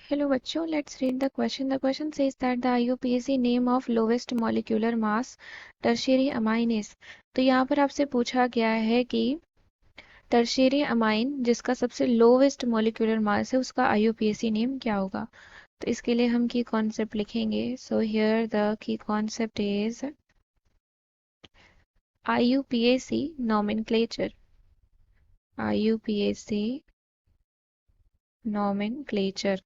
Hello बच्चों, let's read the question. The question says that the IUPAC name of lowest molecular mass tertiary amine is. तो यहाँ पर आपसे पूछा गया है कि टर्शियरी अमाइन जिसका सबसे लोवेस्ट मॉलिक्यूलर मास है उसका IUPAC नेम क्या होगा। तो इसके लिए हम की कॉन्सेप्ट लिखेंगे. So here the key concept is IUPAC nomenclature. IUPAC nomenclature.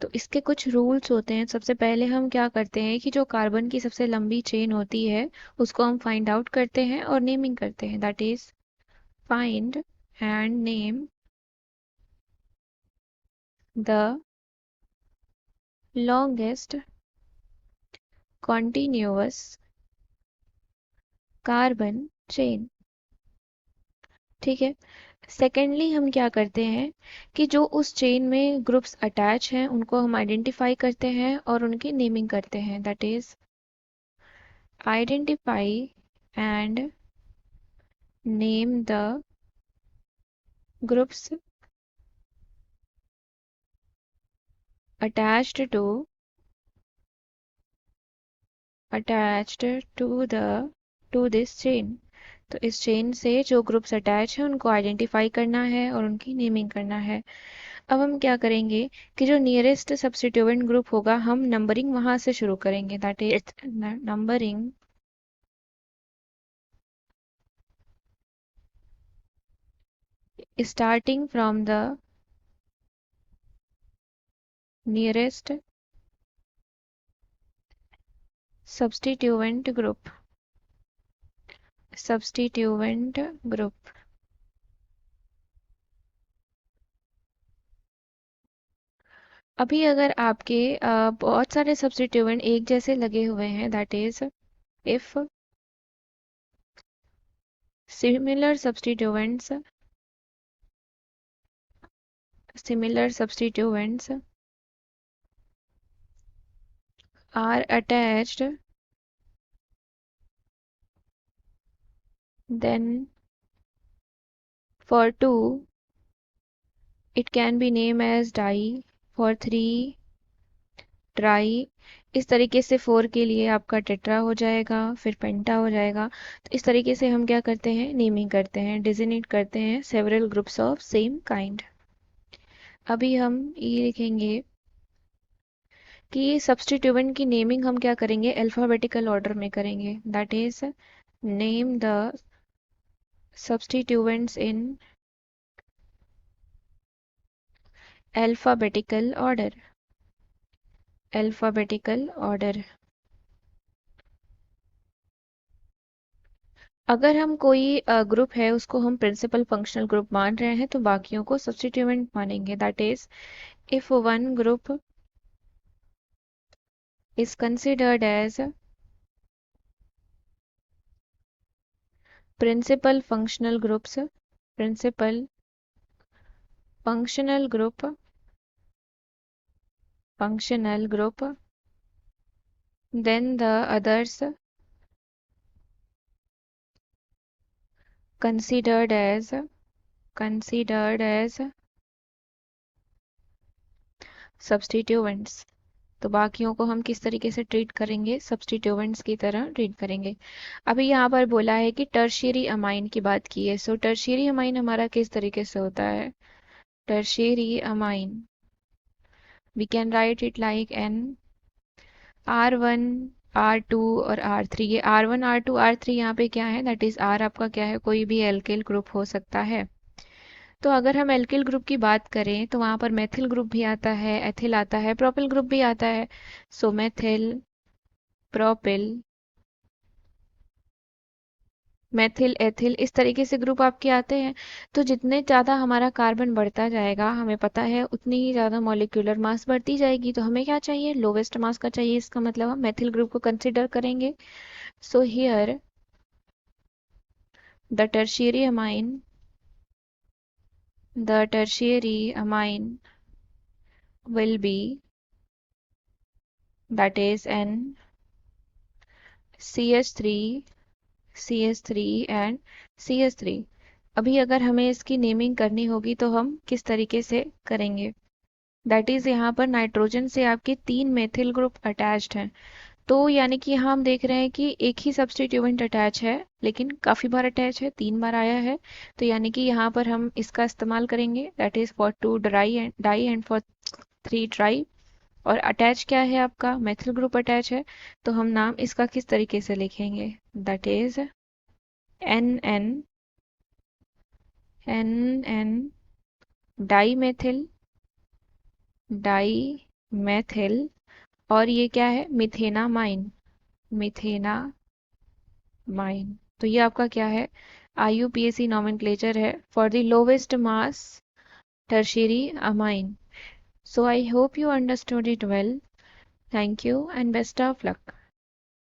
तो इसके कुछ रूल्स होते हैं. सबसे पहले हम क्या करते हैं कि जो कार्बन की सबसे लंबी चेन होती है उसको हम फाइंड आउट करते हैं और नेमिंग करते हैं. That is find and name the longest continuous carbon chain. ठीक है. सेकेंडली हम क्या करते हैं कि जो उस चेन में ग्रुप्स अटैच हैं उनको हम आइडेंटिफाई करते हैं और उनकी नेमिंग करते हैं. That is identify and name the groups attached to this chain. तो इस चेन से जो ग्रुप्स अटैच हैं उनको आइडेंटिफाई करना है और उनकी नेमिंग करना है. अब हम क्या करेंगे कि जो नियरेस्ट सब्स्टिट्यूएंट ग्रुप होगा हम नंबरिंग वहां से शुरू करेंगे. That is numbering starting from the nearest substituent group. अभी अगर आपके बहुत सारे सब्स्टिट्यूएंट एक जैसे लगे हुए हैं, that is if similar substituents are attached, then for 2 it can be named as di, for 3 try. इस तरीके से 4 के लिए आपका टेट्रा हो जाएगा, फिर पेंटा हो जाएगा. तो इस तरीके से हम क्या करते हैं, नेमिंग करते हैं, डिजिनेट करते हैं several groups of same kind. अभी हम ये लिखेंगे कि सब्स्टिट्यूएंट की नेमिंग हम क्या करेंगे, अल्फाबेटिकल ऑर्डर में करेंगे. That is name the substituents in alphabetical order. अगर हम कोई ग्रुप है उसको हम प्रिंसिपल फंक्शनल ग्रुप मान रहे हैं तो बाकियों को सब्स्टिट्यूएंट मानेंगे. That is if one group is considered as principal functional group, then the others considered as substituents. तो बाकियों को हम किस तरीके से ट्रीट करेंगे, सब्स्टिट्यूएंट्स की तरह ट्रीट करेंगे. अभी यहाँ पर बोला है कि टर्शियरी अमाइन की बात की है. सो टर्शियरी अमाइन हमारा किस तरीके से होता है, tertiary amine we can write it like an R1 R2 और R3. ये R1 R2 R3 यहाँ पे क्या है, दैट इज R आपका क्या है, कोई भी एल्किल ग्रुप हो सकता है. तो अगर हम एल्किल ग्रुप की बात करें तो वहां पर मेथिल ग्रुप भी आता है, एथिल आता है, प्रोपिल ग्रुप भी आता है. सो मेथिल, प्रोपिल, मेथिल, एथिल, इस तरीके से ग्रुप आपके आते हैं. तो जितने ज़्यादा हमारा कार्बन बढ़ता जाएगा हमें पता है उतनी ही ज़्यादा मॉलिक्यूलर मास बढ़ती जाएगी. तो हमें क्या चाहिए, लोवेस्ट मास का चाहिए. इसका मतलब हम मेथिल ग्रुप को कंसिडर करेंगे. So here the tertiary amine will be, that is N CH3 and CH3. अभी अगर हमें इसकी नेमिंग करनी होगी तो हम किस तरीके से करेंगे. दैट इज यहाँ पर नाइट्रोजन से आपके 3 मेथिल ग्रुप अटैच्ड हैं। तो यानी कि यहाँ हम देख रहे हैं कि एक ही सब्स्टिट्यूएंट अटैच है, लेकिन काफ़ी बार अटैच है, 3 बार आया है। तो यानी कि यहाँ पर हम इसका इस्तेमाल करेंगे, that is for 2 di and for 3 tri. और अटैच क्या है आपका, मेथिल ग्रुप अटैच है। तो हम नाम इसका किस तरीके से लिखेंगे, that is N N di methyl, di methyl. और ये क्या है, मिथेनामाइन, मिथेनामाइन। तो ये आपका क्या है, IUPAC नॉमेनक्लेचर है for the lowest mass tertiary amine. So I hope you understood it well. Thank you and best of luck.